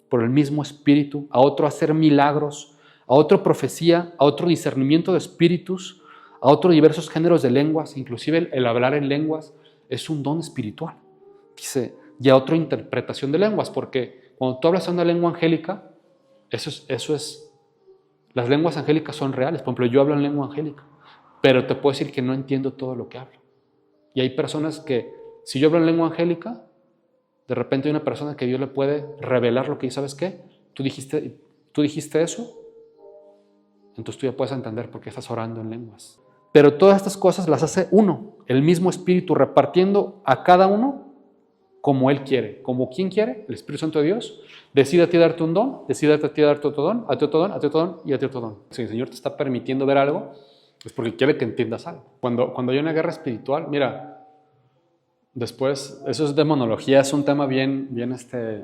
por el mismo Espíritu, a otro hacer milagros, a otro profecía, a otro discernimiento de espíritus, a otro diversos géneros de lenguas, inclusive el hablar en lenguas es un don espiritual. Dice, y a otra interpretación de lenguas, porque cuando tú hablas una lengua angélica, eso es, las lenguas angélicas son reales. Por ejemplo, yo hablo en lengua angélica, pero te puedo decir que no entiendo todo lo que hablo. Y hay personas que, si yo hablo en lengua angélica, de repente hay una persona que Dios le puede revelar lo que dice. ¿Sabes qué? Tú dijiste eso, entonces tú ya puedes entender por qué estás orando en lenguas. Pero todas estas cosas las hace uno, el mismo Espíritu, repartiendo a cada uno como Él quiere. ¿Como quién quiere? El Espíritu Santo de Dios. Decide a ti darte un don, decide a ti darte otro don, a ti otro don, a ti otro don y a ti otro don. Si el Señor te está permitiendo ver algo, es porque quiere que entiendas algo. Cuando hay una guerra espiritual, mira, después, eso es demonología, es un tema bien,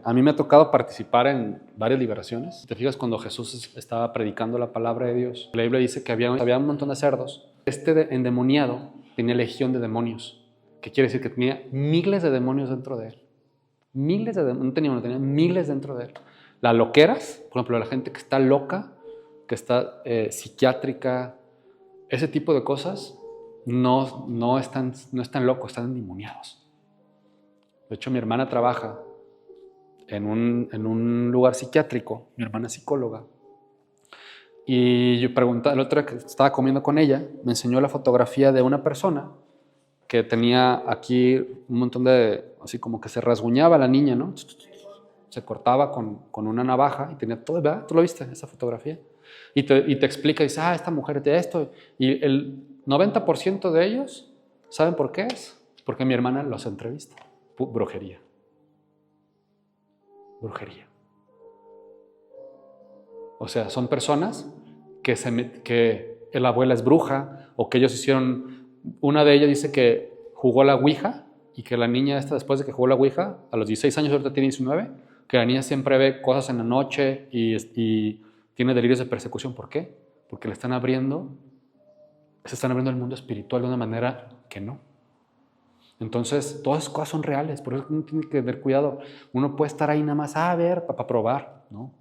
a mí me ha tocado participar en varias liberaciones. Te fijas, cuando Jesús estaba predicando la palabra de Dios, la Biblia dice que había un montón de cerdos. Endemoniado tenía legión de demonios, que quiere decir que tenía miles de demonios dentro de él. Miles de demonios, tenía miles dentro de él. Las loqueras, por ejemplo, la gente que está loca, que está psiquiátrica, ese tipo de cosas, no están locos, están endemoniados. De hecho, mi hermana trabaja en un lugar psiquiátrico, mi hermana es psicóloga, y yo pregunté, el otro día que estaba comiendo con ella, me enseñó la fotografía de una persona que tenía aquí un montón de, así como que se rasguñaba la niña, ¿no? Se cortaba con una navaja y tenía todo, ¿verdad? ¿Tú lo viste, esa fotografía? Y te explica, dice, esta mujer de esto, y el 90% de ellos, ¿saben por qué es? Porque mi hermana los entrevista. Brujería. Brujería. O sea, son personas que la abuela es bruja, o que ellos hicieron, una de ellas dice que jugó a la ouija, y que la niña esta, después de que jugó a la ouija, a los 16 años, ahorita tiene 19, que la niña siempre ve cosas en la noche y tiene delirios de persecución. ¿Por qué? Porque se están abriendo el mundo espiritual de una manera que no. Entonces, todas esas cosas son reales, por eso uno tiene que tener cuidado. Uno puede estar ahí nada más, a ver, para probar, ¿no?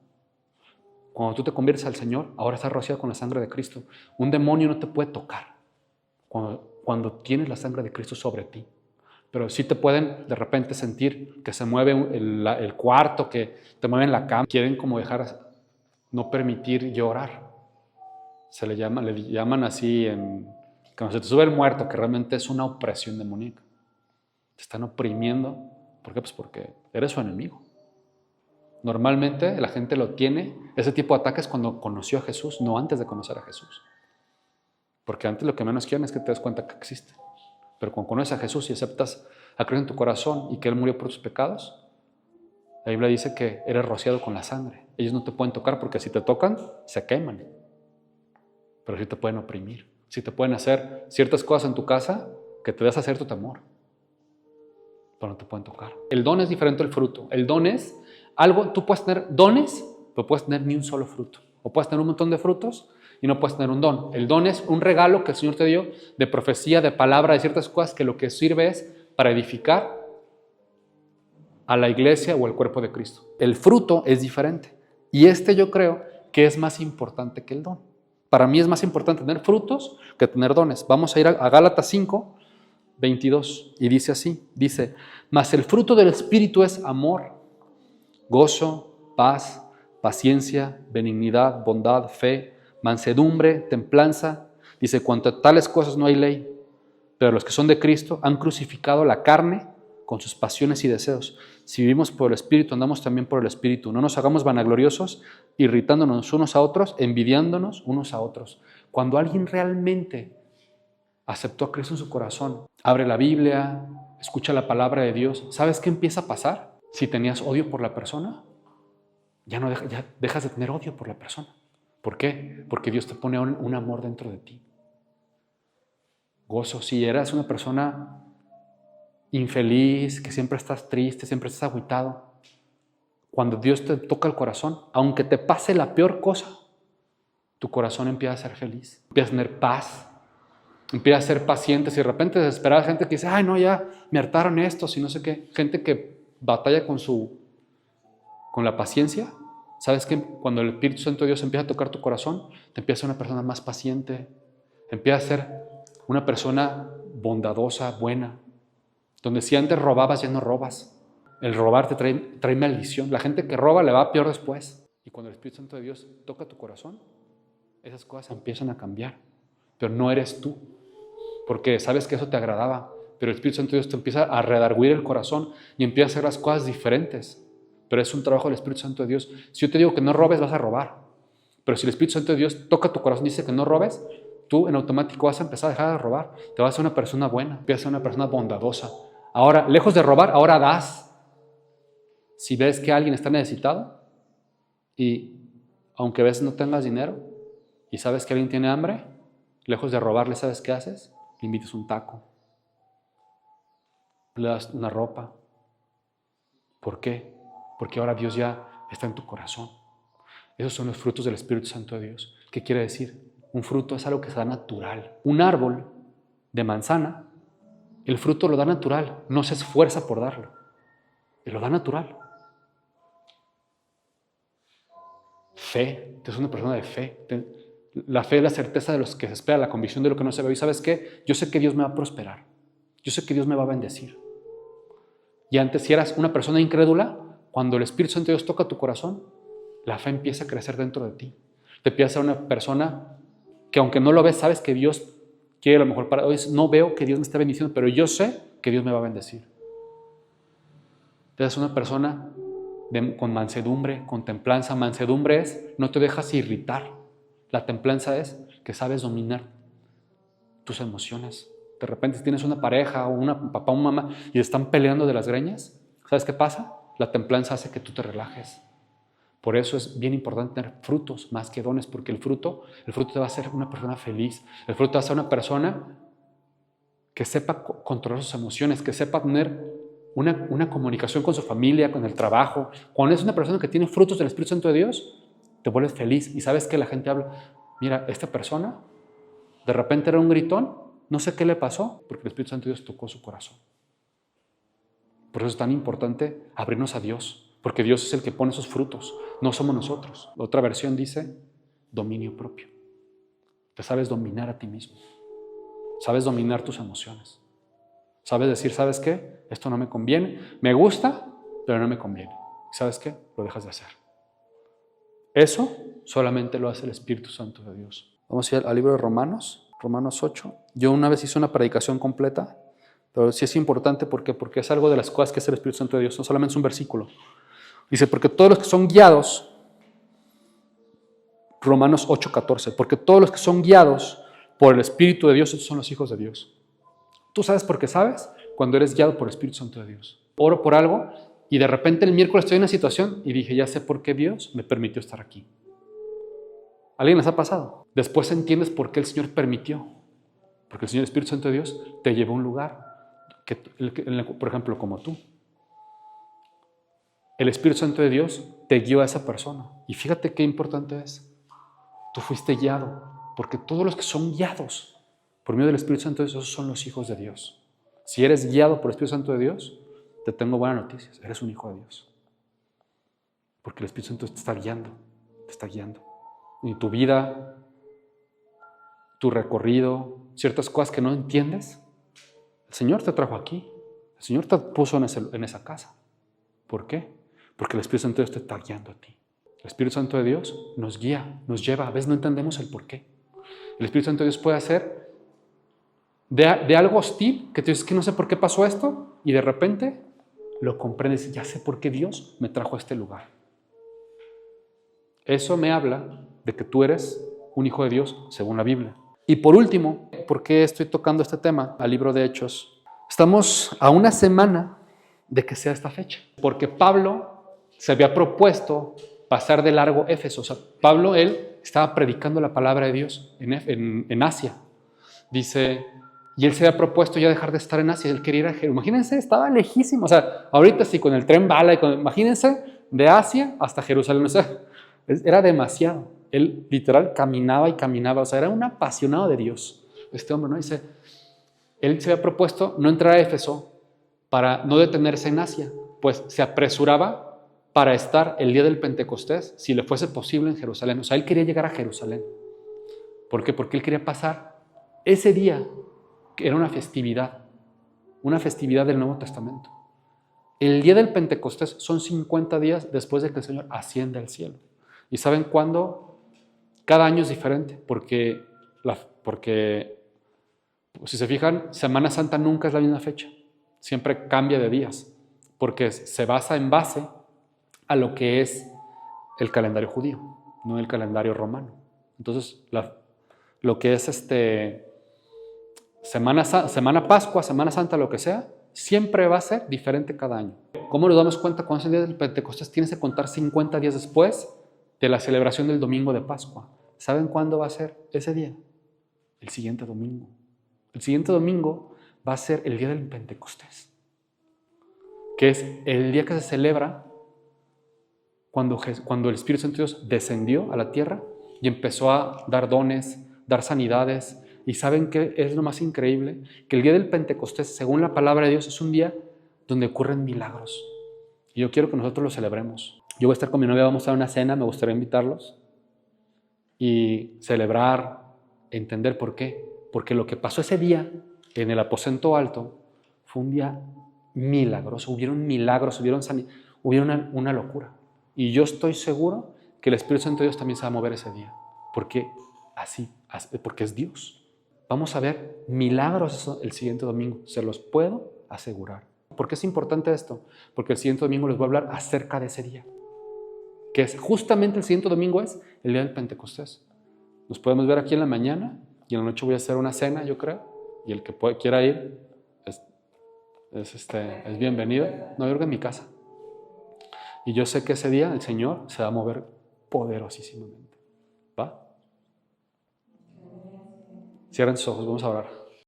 Cuando tú te conviertes al Señor, ahora estás rociado con la sangre de Cristo. Un demonio no te puede tocar cuando tienes la sangre de Cristo sobre ti. Pero sí te pueden de repente sentir que se mueve el cuarto, que te mueven la cama. Quieren como no permitir llorar. Le llaman así, cuando se te sube el muerto, que realmente es una opresión demoníaca. Te están oprimiendo. ¿Por qué? Pues porque eres su enemigo. Normalmente la gente lo tiene, ese tipo de ataques, cuando conoció a Jesús, no antes de conocer a Jesús. Porque antes lo que menos quieren es que te des cuenta que existe. Pero cuando conoces a Jesús y aceptas a Cristo en tu corazón y que Él murió por tus pecados, la Biblia dice que eres rociado con la sangre. Ellos no te pueden tocar porque si te tocan, se queman. Pero sí te pueden oprimir. Sí te pueden hacer ciertas cosas en tu casa que te das a hacer tu temor. Pero no te pueden tocar. El don es diferente al fruto. El don es algo, tú puedes tener dones, pero puedes tener ni un solo fruto. O puedes tener un montón de frutos y no puedes tener un don. El don es un regalo que el Señor te dio de profecía, de palabra, de ciertas cosas que lo que sirve es para edificar a la iglesia o al cuerpo de Cristo. El fruto es diferente. Y yo creo que es más importante que el don. Para mí es más importante tener frutos que tener dones. Vamos a ir a Gálatas 5, 22. Y dice así, mas el fruto del Espíritu es amor, gozo, paz, paciencia, benignidad, bondad, fe, mansedumbre, templanza. Dice, cuanto a tales cosas no hay ley, pero los que son de Cristo han crucificado la carne con sus pasiones y deseos. Si vivimos por el Espíritu, andamos también por el Espíritu. No nos hagamos vanagloriosos, irritándonos unos a otros, envidiándonos unos a otros. Cuando alguien realmente aceptó a Cristo en su corazón, abre la Biblia, escucha la palabra de Dios, ¿sabes qué empieza a pasar? Si tenías odio por la persona, ya dejas de tener odio por la persona. ¿Por qué? Porque Dios te pone un amor dentro de ti. Gozo. Si eras una persona infeliz, que siempre estás triste, siempre estás agüitado, cuando Dios te toca el corazón, aunque te pase la peor cosa, tu corazón empieza a ser feliz, empieza a tener paz, empieza a ser paciente. Si de repente desesperada gente que dice, ay no, ya me hartaron estos y no sé qué, gente que batalla con la paciencia, ¿sabes qué? Cuando el Espíritu Santo de Dios empieza a tocar tu corazón, te empieza a ser una persona más paciente, empieza a ser una persona bondadosa, buena, donde si antes robabas, ya no robas. El robar te trae maldición. La gente que roba le va peor después. Y cuando el Espíritu Santo de Dios toca tu corazón, esas cosas empiezan a cambiar. Pero no eres tú, porque sabes que eso te agradaba. Pero el Espíritu Santo de Dios te empieza a redarguir el corazón y empieza a hacer las cosas diferentes. Pero es un trabajo del Espíritu Santo de Dios. Si yo te digo que no robes, vas a robar. Pero si el Espíritu Santo de Dios toca tu corazón y dice que no robes, tú en automático vas a empezar a dejar de robar. Te vas a ser una persona buena, empiezas a ser una persona bondadosa, Ahora, lejos de robar, ahora das. Si ves que alguien está necesitado y aunque a veces no tengas dinero y sabes que alguien tiene hambre, lejos de robarle, ¿sabes qué haces? Le invitas un taco, le das una ropa. ¿Por qué? Porque ahora Dios ya está en tu corazón. Esos son los frutos del Espíritu Santo de Dios. ¿Qué quiere decir? Un fruto es algo que se da natural. Un árbol de manzana, el fruto lo da natural, no se esfuerza por darlo. Lo da natural. Fe, tú eres una persona de fe. La fe es la certeza de los que se espera, la convicción de lo que no se ve. ¿Y sabes qué? Yo sé que Dios me va a prosperar. Yo sé que Dios me va a bendecir. Y antes, si eras una persona incrédula, cuando el Espíritu Santo de Dios toca tu corazón, la fe empieza a crecer dentro de ti. Te empiezas a ser una persona que aunque no lo ves, sabes que Dios quiere lo mejor para hoy. No veo que Dios me esté bendiciendo, pero yo sé que Dios me va a bendecir. Eres una persona con mansedumbre, con templanza. Mansedumbre es no te dejas irritar. La templanza es que sabes dominar tus emociones. De repente, si tienes una pareja o un papá o una mamá y están peleando de las greñas, ¿sabes qué pasa? La templanza hace que tú te relajes. Por eso es bien importante tener frutos más que dones, porque el fruto te va a hacer una persona feliz. El fruto te va a hacer una persona que sepa controlar sus emociones, que sepa tener una comunicación con su familia, con el trabajo. Cuando es una persona que tiene frutos del Espíritu Santo de Dios, te vuelves feliz y sabes que la gente habla, mira, esta persona de repente era un gritón, no sé qué le pasó, porque el Espíritu Santo de Dios tocó su corazón. Por eso es tan importante abrirnos a Dios, porque Dios es el que pone esos frutos, no somos nosotros. La otra versión dice dominio propio. Te sabes dominar a ti mismo, sabes dominar tus emociones, sabes decir, ¿sabes qué? Esto no me conviene, me gusta, pero no me conviene. ¿Sabes qué? Lo dejas de hacer. Eso solamente lo hace el Espíritu Santo de Dios. Vamos a ir al libro de Romanos 8. Yo una vez hice una predicación completa, pero sí es importante porque es algo de las cosas que hace el Espíritu Santo de Dios, no solamente es un versículo. Dice, porque todos los que son guiados, Romanos 8:14, porque todos los que son guiados por el Espíritu de Dios, esos son los hijos de Dios. Tú sabes por qué sabes cuando eres guiado por el Espíritu Santo de Dios. Oro por algo y de repente el miércoles estoy en una situación y dije, ya sé por qué Dios me permitió estar aquí. ¿Alguien les ha pasado? Después entiendes por qué el Señor permitió. Porque el Señor Espíritu Santo de Dios te llevó a un lugar, por ejemplo, como tú. El Espíritu Santo de Dios te guió a esa persona. Y fíjate qué importante es. Tú fuiste guiado, porque todos los que son guiados por medio del Espíritu Santo de Dios, esos son los hijos de Dios. Si eres guiado por el Espíritu Santo de Dios, te tengo buenas noticias. Eres un hijo de Dios. Porque el Espíritu Santo te está guiando. Te está guiando. En tu vida, tu recorrido, ciertas cosas que no entiendes, el Señor te trajo aquí. El Señor te puso en esa casa. ¿Por qué? Porque el Espíritu Santo de Dios te está guiando a ti. El Espíritu Santo de Dios nos guía, nos lleva. A veces no entendemos el por qué. El Espíritu Santo de Dios puede hacer de algo hostil, que tú dices que no sé por qué pasó esto, y de repente lo comprendes y ya sé por qué Dios me trajo a este lugar. Eso me habla de que tú eres un hijo de Dios según la Biblia. Y por último, ¿por qué estoy tocando este tema al libro de Hechos? Estamos a una semana de que sea esta fecha, porque Pablo se había propuesto pasar de largo Éfeso. O sea, Pablo, él estaba predicando la palabra de Dios en Asia. Dice, y él se había propuesto ya dejar de estar en Asia, él quería ir a Jerusalén. Imagínense, estaba lejísimo. O sea, ahorita sí con el tren bala, imagínense, de Asia hasta Jerusalén. O sea, era demasiado. Él literal caminaba y caminaba. O sea, era un apasionado de Dios. Este hombre, ¿no? Dice, él se había propuesto no entrar a Éfeso para no detenerse en Asia, pues se apresuraba para estar el día del Pentecostés, si le fuese posible, en Jerusalén. O sea, él quería llegar a Jerusalén. ¿Por qué? Porque él quería pasar ese día, que era una festividad del Nuevo Testamento. El día del Pentecostés son 50 días después de que el Señor asciende al cielo. ¿Y saben cuándo? Cada año es diferente, porque si se fijan, Semana Santa nunca es la misma fecha. Siempre cambia de días, porque se basa en base a lo que es el calendario judío, no el calendario romano. Entonces, lo que es Semana Pascua, Semana Santa, lo que sea, siempre va a ser diferente cada año. ¿Cómo nos damos cuenta cuando es el día del Pentecostés? Tienes que contar 50 días después de la celebración del domingo de Pascua. ¿Saben cuándo va a ser ese día? El siguiente domingo. El siguiente domingo va a ser el día del Pentecostés, que es el día que se celebra cuando el Espíritu Santo de Dios descendió a la tierra y empezó a dar dones, dar sanidades. ¿Y saben qué es lo más increíble? Que el día del Pentecostés, según la palabra de Dios, es un día donde ocurren milagros. Y yo quiero que nosotros lo celebremos. Yo voy a estar con mi novia, vamos a dar una cena, me gustaría invitarlos y celebrar, entender por qué. Porque lo que pasó ese día en el aposento alto fue un día milagroso. Hubieron milagros, hubieron una locura. Y yo estoy seguro que el Espíritu Santo de Dios también se va a mover ese día. Porque porque es Dios. Vamos a ver milagros el siguiente domingo, se los puedo asegurar. ¿Por qué es importante esto? Porque el siguiente domingo les voy a hablar acerca de ese día, que es justamente el siguiente domingo, es el día del Pentecostés. Nos podemos ver aquí en la mañana y en la noche voy a hacer una cena, yo creo, y el que quiera ir es bienvenido. No, yo creo que en mi casa. Y yo sé que ese día el Señor se va a mover poderosísimamente. ¿Va? Cierren sus ojos, vamos a orar.